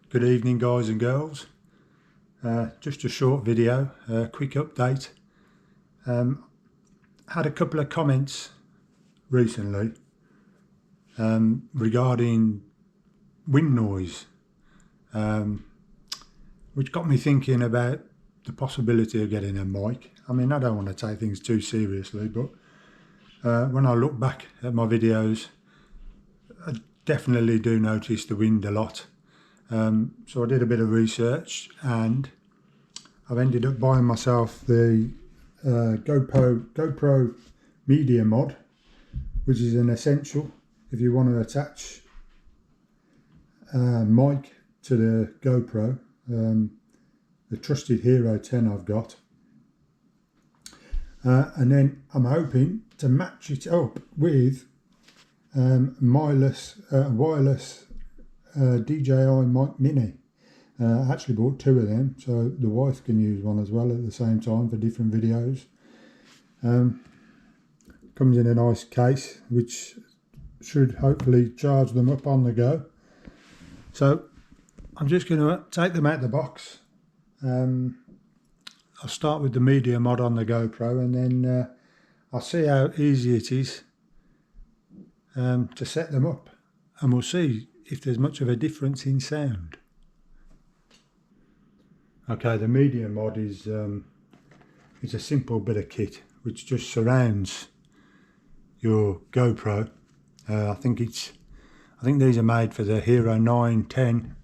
Good evening, guys and girls. Just a short video, quick update. Had a couple of comments recently regarding wind noise, which got me thinking about the possibility of getting a mic. I mean, I don't want to take things too seriously, but when I look back at my videos, I definitely do notice the wind a lot. So I did a bit of research and I've ended up buying myself the GoPro media mod, which is an essential if you want to attach mic to the GoPro, the trusted Hero 10 I've got. And then I'm hoping to match it up with wireless DJI mic mini. I actually bought two of them, so the wife can use one as well at the same time for different videos. Comes in a nice case, which should hopefully charge them up on the go. So I'm just going to take them out of the box. I'll start with the media mod on the GoPro, and then I'll see how easy it is to set them up, and we'll see if there's much of a difference in sound. Okay, the media mod is a simple bit of kit which just surrounds your GoPro. I think these are made for the Hero 9, 10,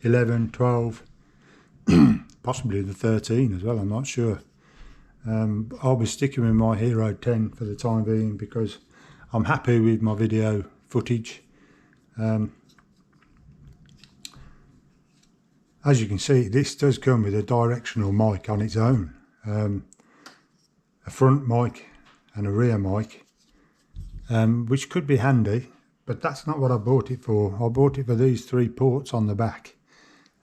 11, 12, possibly the 13 as well, I'm not sure. I'll be sticking with my Hero 10 for the time being because I'm happy with my video footage. As you can see, this does come with a directional mic on its own, a front mic and a rear mic, which could be handy, but that's not what I bought it for. I bought it for these three ports on the back,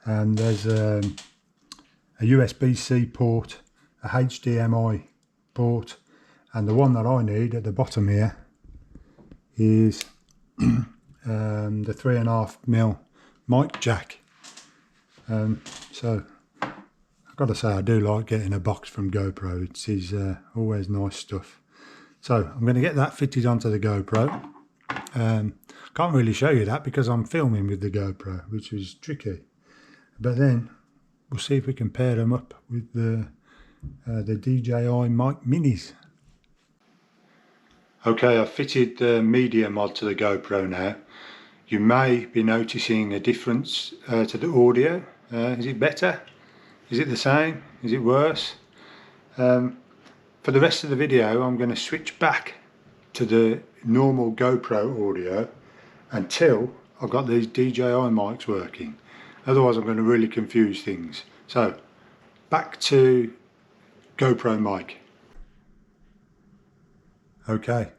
and there's a USB-C port, a HDMI port, and the one that I need at the bottom here is the 3.5mm mic jack. So I've got to say, I do like getting a box from GoPro. It is always nice stuff. So I'm going to get that fitted onto the GoPro. Can't really show you that because I'm filming with the GoPro, which is tricky. But then we'll see if we can pair them up with the DJI mic minis. Okay, I've fitted the media mod to the GoPro now. You may be noticing a difference to the audio. Is it better? Is it the same? Is it worse? For the rest of the video, I'm going to switch back to the normal GoPro audio until I've got these DJI mics working. Otherwise, I'm going to really confuse things. So, back to GoPro mic. Okay,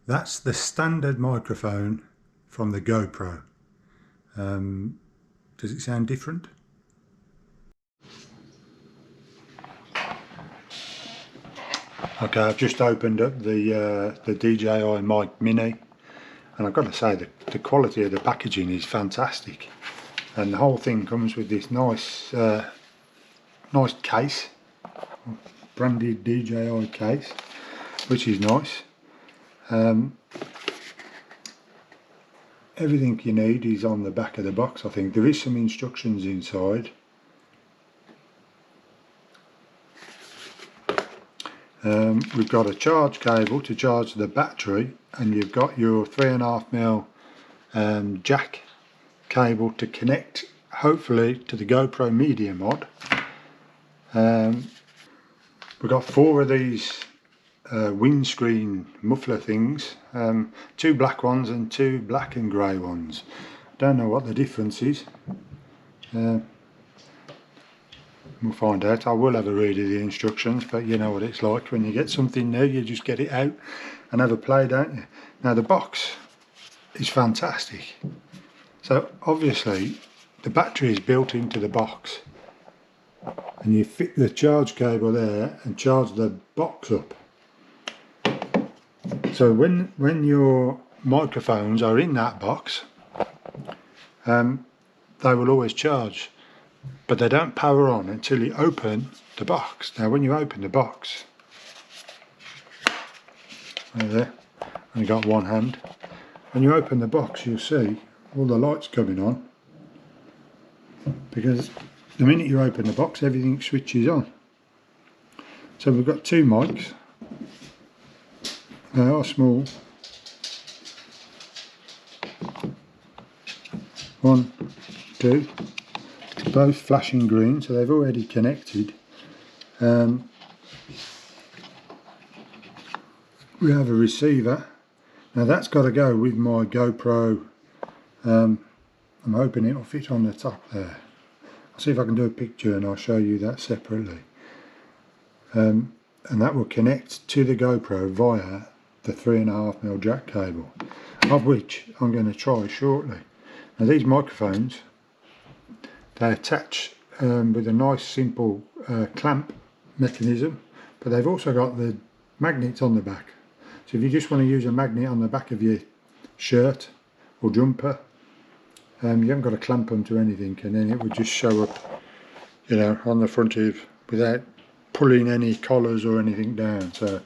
that's the standard microphone from the GoPro. Does it sound different? Okay, I've just opened up the DJI mic mini, and I've got to say the quality of the packaging is fantastic, and the whole thing comes with this nice nice case, branded DJI case, which is nice. Everything you need is on the back of the box. I think there is some instructions inside. We've got a charge cable to charge the battery, and you've got your 3.5mm jack cable to connect, hopefully, to the GoPro media mod. We've got four of these windscreen muffler things, two black ones and two black and grey ones. Don't know what the difference is. We'll find out. I will have a read of the instructions, but you know what it's like when you get something new, you just get it out and have a play, don't you? Now the box is fantastic. So obviously the battery is built into the box, and you fit the charge cable there and charge the box up. So when your microphones are in that box, they will always charge, but they don't power on until you open the box. Now when you open the box, there, only got one hand. When you open the box, you'll see all the lights coming on, because the minute you open the box, everything switches on. So we've got two mics. They are small. 1, 2, both flashing green, so they've already connected. We have a receiver. Now that's got to go with my GoPro. I'm hoping it'll fit on the top there. I'll see if I can do a picture and I'll show you that separately. And that will connect to the GoPro via the 3.5mm jack cable, of which I'm going to try shortly. Now these microphones, they attach with a nice simple clamp mechanism, but they've also got the magnets on the back. So if you just want to use a magnet on the back of your shirt or jumper, you haven't got to clamp them to anything, and then it would just show up, you know, on the front of, without pulling any collars or anything down. So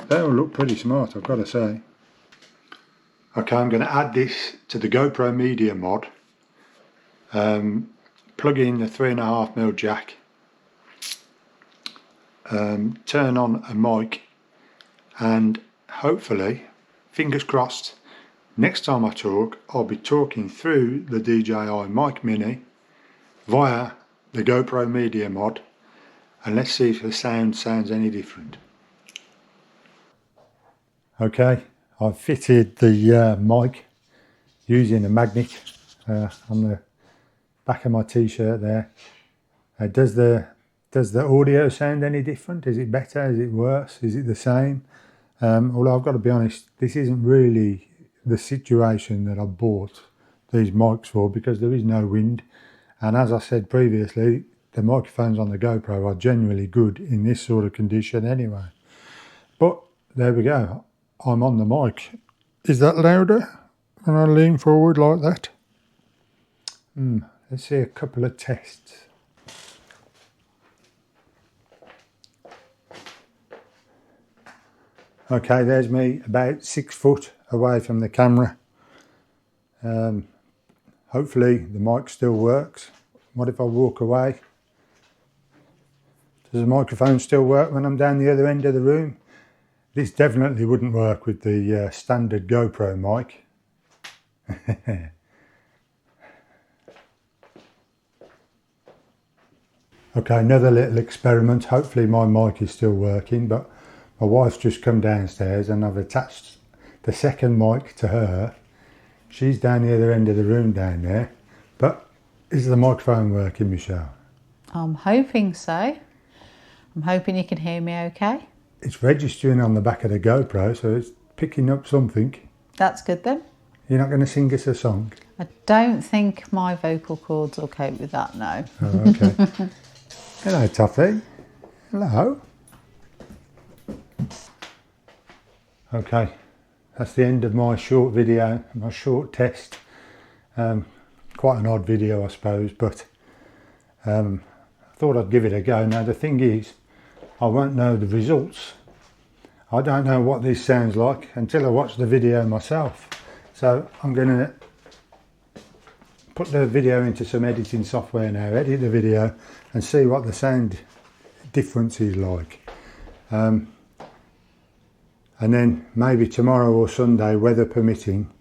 that will look pretty smart, I've got to say. Okay, I'm going to add this to the GoPro Media Mod. Plug in the 3.5mm jack. Turn on a mic, and hopefully, fingers crossed, next time I talk, I'll be talking through the DJI Mic Mini via the GoPro Media Mod, and let's see if the sound sounds any different. Okay, I've fitted the mic using a magnet on the back of my t-shirt there. Does the audio sound any different? Is it better? Is it worse? Is it the same? Although I've got to be honest, this isn't really the situation that I bought these mics for, because there is no wind, and as I said previously, the microphones on the GoPro are generally good in this sort of condition anyway. But there we go, I'm on the mic. Is that louder when I lean forward like that? Let's see a couple of tests. Okay, there's me about 6 foot away from the camera. Hopefully the mic still works. What if I walk away? Does the microphone still work when I'm down the other end of the room? This definitely wouldn't work with the standard GoPro mic. Okay, another little experiment. Hopefully my mic is still working, but my wife's just come downstairs and I've attached the second mic to her. She's down the other end of the room down there. But is the microphone working, Michelle? I'm hoping so. I'm hoping you can hear me okay. It's registering on the back of the GoPro, so it's picking up something. That's good then. You're not going to sing us a song? I don't think my vocal cords will cope with that, no. Oh, okay. Hello, Toffee. Hello. Okay, that's the end of my short video, my short test. Quite an odd video, I suppose, but I thought I'd give it a go. Now the thing is, I won't know the results. I don't know what this sounds like until I watch the video myself. So I'm going to put the video into some editing software now, edit the video and see what the sound difference is like. And then maybe tomorrow or Sunday, weather permitting,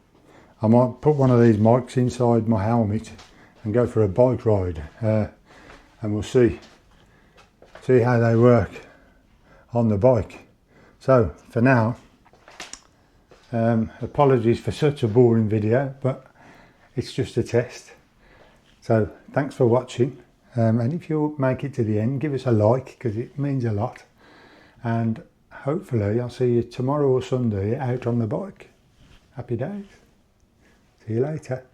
I might put one of these mics inside my helmet and go for a bike ride, and we'll see how they work on the bike. So for now, apologies for such a boring video, but it's just a test. So thanks for watching, and if you make it to the end, give us a like, because it means a lot, and hopefully I'll see you tomorrow or Sunday out on the bike. Happy days. See you later.